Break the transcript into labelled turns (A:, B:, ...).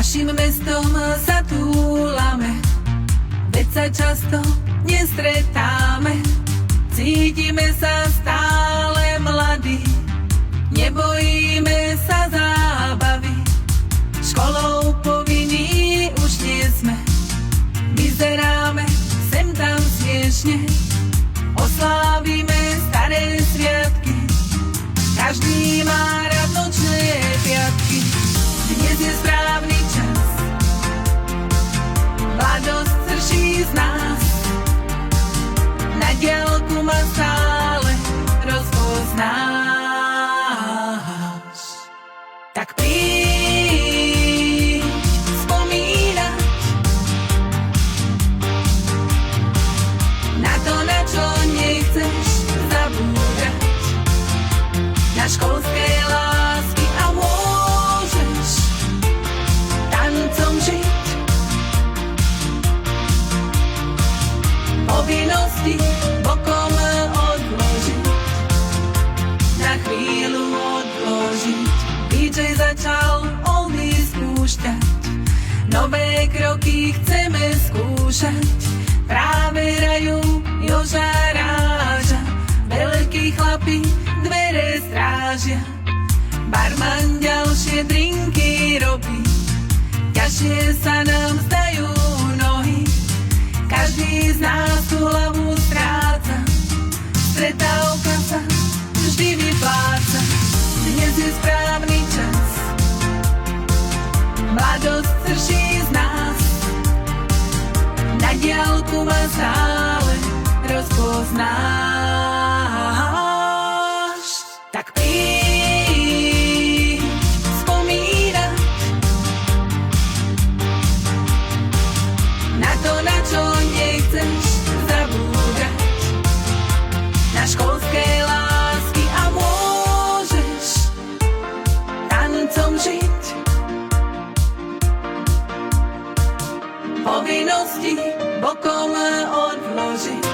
A: Našim mestom sa túlame, veď sa často nestretáme. Cítime sa stále mladí, nebojíme sa zábavy. Školou povinní už nie sme, vyzeráme sem tam smiešne. Oslávime staré sviatky, každý má rád nočné piatky. Dnes je správny čas, mladosť srší z nás, na diaľku ma stále rozpoznáš. Tak príď spomínať na to, na čo nechceš zabúdať, na školské lásky a môžeš tancom žiť. Povinnosti bokom odložiť, na chvíľu odložiť. DJ začal oldies púšťať, nové kroky chceme skúšať. Práve hrajú Joža Ráža, veľkí chlapi dvere strážia. Barman ďalšie drinky robí, ťažšie sa nám zdajú nohy. Každý z nás tú hlavu stráca, stretávka sa vždy vypláca. Dnes je správny čas, mladosť srší z nás, na diaľku ma stále rozpoznáš. Tak príď spomínať na to, na čo nechceš zabúdať, na školské lásky a môžeš tancom žiť. Povinnosti bokom odložiť,